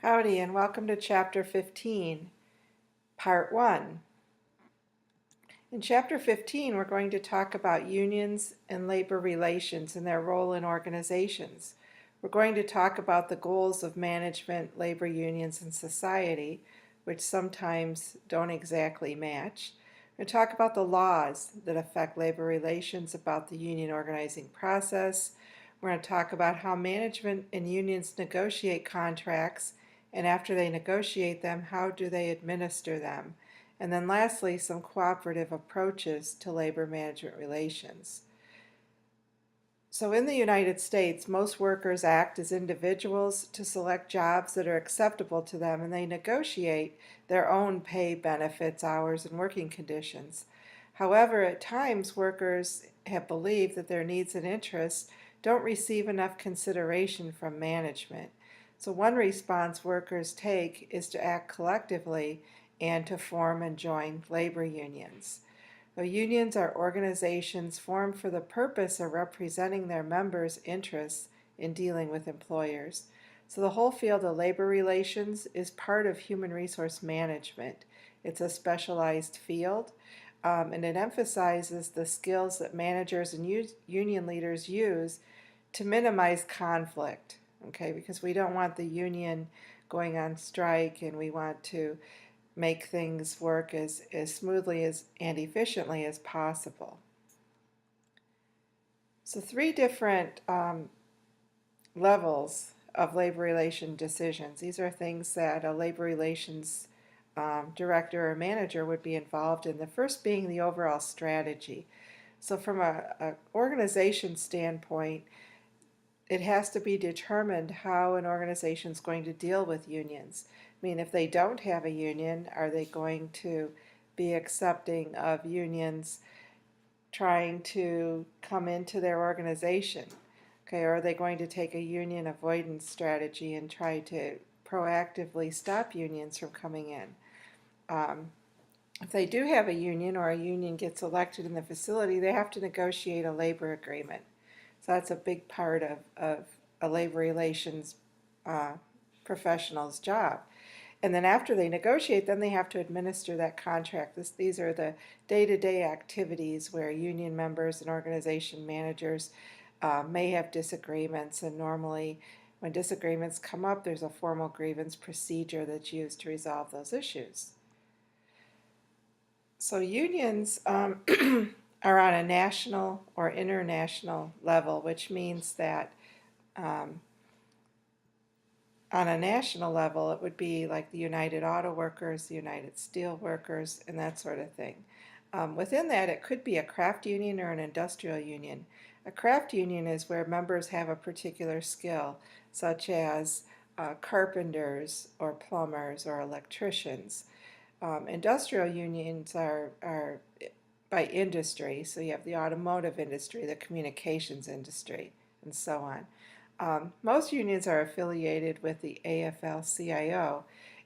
Howdy, and welcome to Chapter 15, Part 1. In Chapter 15, we're going to talk about unions and labor relations and their role in organizations. We're going to talk about the goals of management, labor unions, and society, which sometimes don't exactly match. We're going to talk about the laws that affect labor relations, about the union organizing process. We're going to talk about how management and unions negotiate contracts, and after they negotiate them, how do they administer them? And then lastly, some cooperative approaches to labor management relations. So in the United States, most workers act as individuals to select jobs that are acceptable to them, and they negotiate their own pay, benefits, hours, and working conditions. However, at times workers have believed that their needs and interests don't receive enough consideration from management. So one response workers take is to act collectively and to form and join labor unions. Unions are organizations formed for the purpose of representing their members' interests in dealing with employers. So the whole field of labor relations is part of human resource management. It's a specialized field, and it emphasizes the skills that managers and union leaders use to minimize conflict, okay, because we don't want the union going on strike, and we want to make things work as smoothly and efficiently as possible. So three different levels of labor relation decisions. These are things that a labor relations director or manager would be involved in. The first being the overall strategy. So from a organization standpoint, it has to be determined how an organization is going to deal with unions. I mean, if they don't have a union, are they going to be accepting of unions trying to come into their organization? Okay, or are they going to take a union avoidance strategy and try to proactively stop unions from coming in? If they do have a union or a union gets elected in the facility, they have to negotiate a labor agreement. So that's a big part of a labor relations professional's job. And then after they negotiate, then they have to administer that contract. These are the day-to-day activities where union members and organization managers may have disagreements, and normally when disagreements come up, there's a formal grievance procedure that's used to resolve those issues. So unions are on a national or international level, which means that on a national level, it would be like the United Auto Workers, the United Steel Workers, and that sort of thing. Within that, it could be a craft union or an industrial union. A craft union is where members have a particular skill, such as carpenters or plumbers or electricians. Industrial unions are by industry, so you have the automotive industry, the communications industry, and so on. Most unions are affiliated with the AFL-CIO,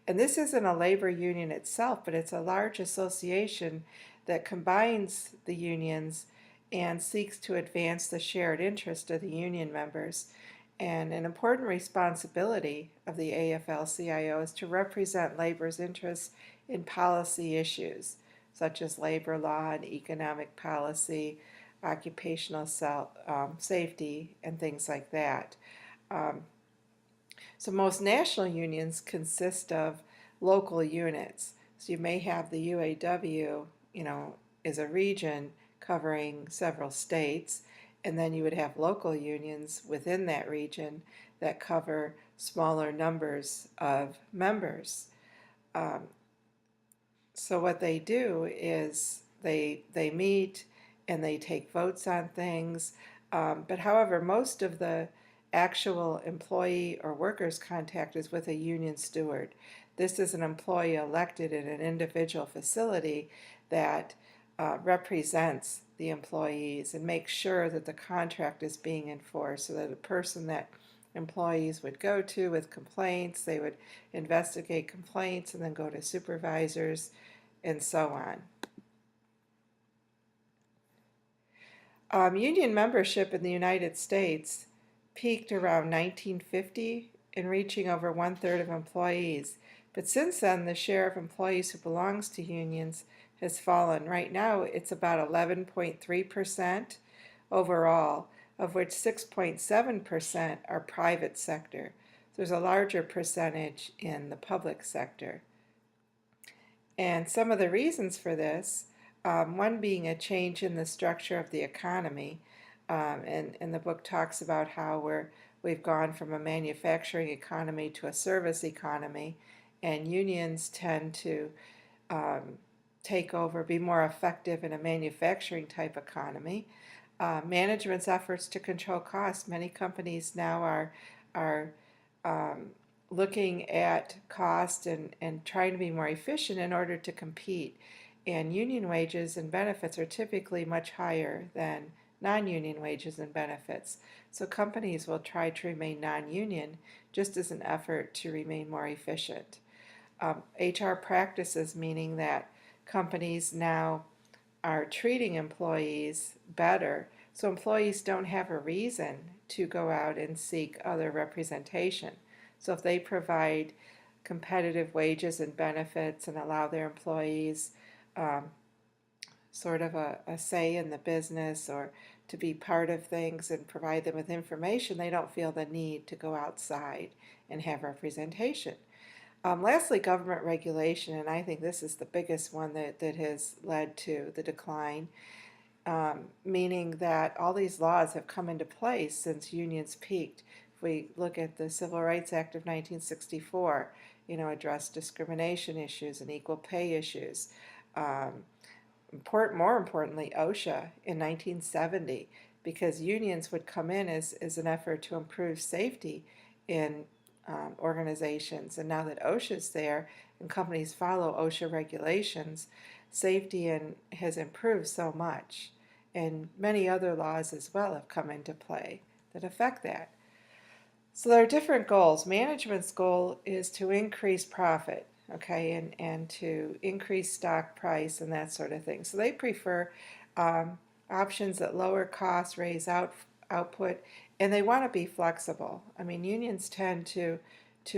and this isn't a labor union itself, but it's a large association that combines the unions and seeks to advance the shared interest of the union members. And an important responsibility of the AFL-CIO is to represent labor's interests in policy issues, such as labor law and economic policy, occupational safety, and things like that. So most national unions consist of local units. So you may have the UAW, is a region covering several states, and then you would have local unions within that region that cover smaller numbers of members. So what they do is they meet and they take votes on things. But however, most of the actual employee or workers' contact is with a union steward. This is an employee elected in an individual facility that represents the employees and makes sure that the contract is being enforced, so that the person that employees would go to with complaints, they would investigate complaints and then go to supervisors and so on. Union membership in the United States peaked around 1950 and reaching over 1/3 of employees. But since then, the share of employees who belongs to unions has fallen. Right now, it's about 11.3% overall, of which 6.7% are private sector. There's a larger percentage in the public sector. And some of the reasons for this, one being a change in the structure of the economy, and the book talks about how we've gone from a manufacturing economy to a service economy, and unions tend to take over, be more effective in a manufacturing type economy. Management's efforts to control costs. Many companies now are looking at cost and trying to be more efficient in order to compete. And union wages and benefits are typically much higher than non-union wages and benefits. So companies will try to remain non-union just as an effort to remain more efficient. HR practices, meaning that companies now are treating employees better, so employees don't have a reason to go out and seek other representation. So if they provide competitive wages and benefits and allow their employees sort of a say in the business or to be part of things and provide them with information, they don't feel the need to go outside and have representation. Lastly, government regulation, and I think this is the biggest one that has led to the decline, meaning that all these laws have come into place since unions peaked. If we look at the Civil Rights Act of 1964, addressed discrimination issues and equal pay issues. More importantly, OSHA in 1970, because unions would come in as an effort to improve safety in organizations. And now that OSHA's there and companies follow OSHA regulations, safety has improved so much. And many other laws as well have come into play that affect that. So there are different goals. Management's goal is to increase profit, okay, and to increase stock price and that sort of thing. So they prefer options that lower costs, raise output, and they want to be flexible. I mean, unions tend to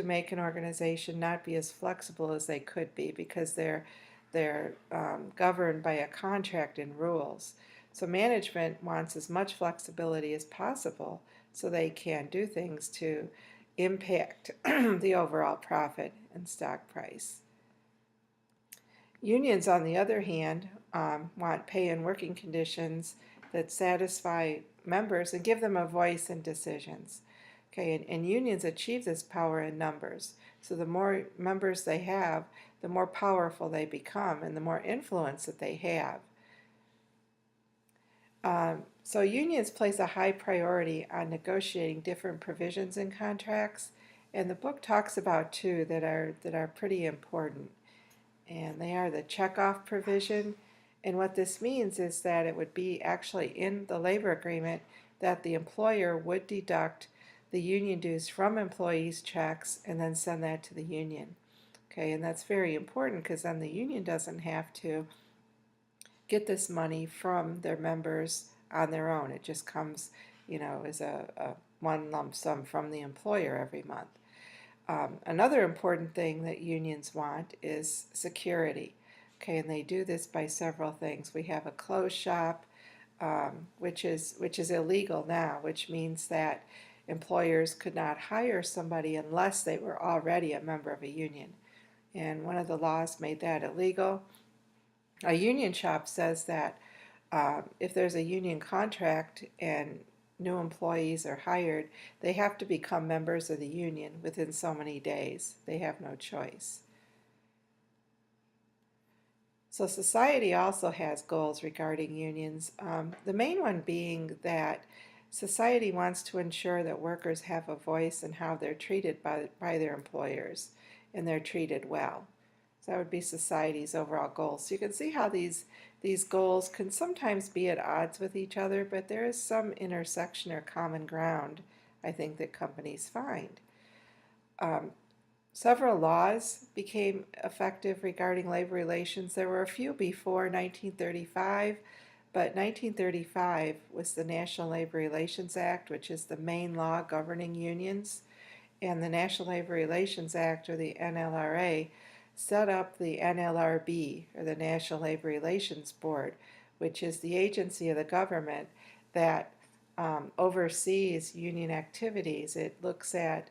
make an organization not be as flexible as they could be because they're governed by a contract and rules. So management wants as much flexibility as possible so they can do things to impact the overall profit and stock price. Unions, on the other hand, want pay and working conditions that satisfy members and give them a voice in decisions. Okay, and unions achieve this power in numbers. So the more members they have, the more powerful they become and the more influence that they have. So unions place a high priority on negotiating different provisions in contracts, and the book talks about two that are pretty important. And they are the checkoff provision, and what this means is that it would be actually in the labor agreement that the employer would deduct the union dues from employees' checks and then send that to the union. Okay, and that's very important because then the union doesn't have to get this money from their members on their own. It just comes, as a one lump sum from the employer every month. Another important thing that unions want is security. Okay, and they do this by several things. We have a closed shop, which is illegal now, which means that employers could not hire somebody unless they were already a member of a union. And one of the laws made that illegal. A union shop says that if there's a union contract and new employees are hired, they have to become members of the union within so many days. They have no choice. So society also has goals regarding unions. The main one being that society wants to ensure that workers have a voice in how they're treated by their employers, and they're treated well. So that would be society's overall goals. So you can see how these goals can sometimes be at odds with each other, but there is some intersection or common ground, I think, that companies find. Several laws became effective regarding labor relations. There were a few before 1935, but 1935 was the National Labor Relations Act, which is the main law governing unions. and the National Labor Relations Act, or the NLRA, set up the NLRB, or the National Labor Relations Board, which is the agency of the government that oversees union activities. It looks at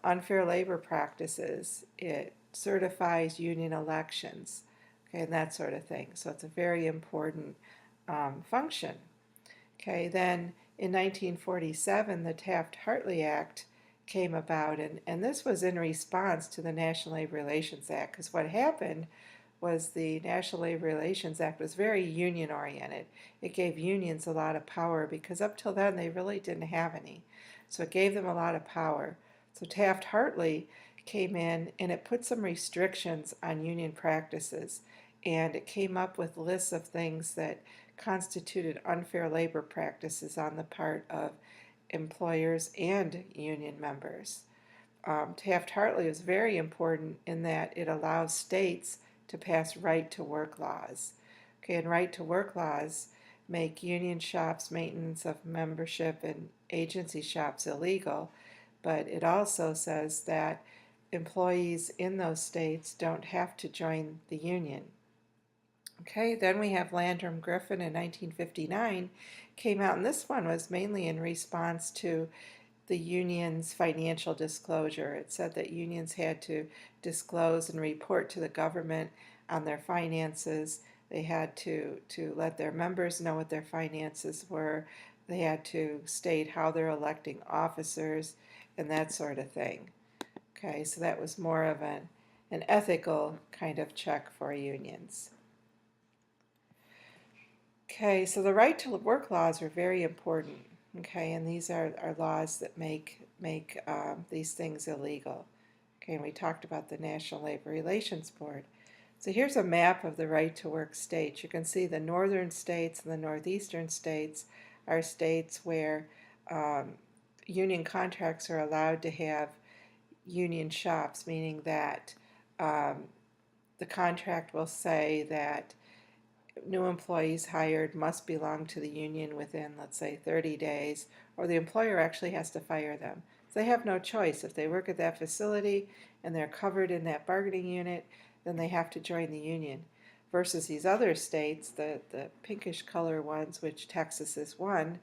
unfair labor practices. It certifies union elections, okay, and that sort of thing. So it's a very important function. Okay, then in 1947, the Taft-Hartley Act came about, and this was in response to the National Labor Relations Act, because what happened was the National Labor Relations Act was very union-oriented. It gave unions a lot of power, because up till then they really didn't have any. So it gave them a lot of power. So Taft-Hartley came in and it put some restrictions on union practices, and it came up with lists of things that constituted unfair labor practices on the part of employers and union members. Taft-Hartley was very important in that it allows states to pass right-to-work laws. Okay, and right-to-work laws make union shops, maintenance of membership, and agency shops illegal, but it also says that employees in those states don't have to join the union. Okay, then we have Landrum Griffin in 1959 came out, and this one was mainly in response to the union's financial disclosure. It said that unions had to disclose and report to the government on their finances. They had to let their members know what their finances were. They had to state how they're electing officers and that sort of thing. Okay, so that was more of an ethical kind of check for unions. Okay, so the right to work laws are very important. Okay, and these are laws that make these things illegal. Okay, and we talked about the National Labor Relations Board. So here's a map of the right to work states. You can see the northern states and the northeastern states are states where union contracts are allowed to have union shops, meaning that the contract will say that new employees hired must belong to the union within, let's say, 30 days, or the employer actually has to fire them. So they have no choice. If they work at that facility and they're covered in that bargaining unit, then they have to join the union. Versus these other states, the pinkish color ones, which Texas is one,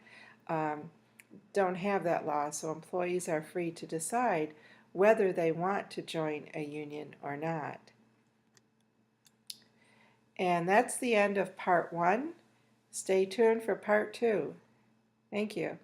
don't have that law, so employees are free to decide whether they want to join a union or not. And that's the end of part 1. Stay tuned for part 2. Thank you.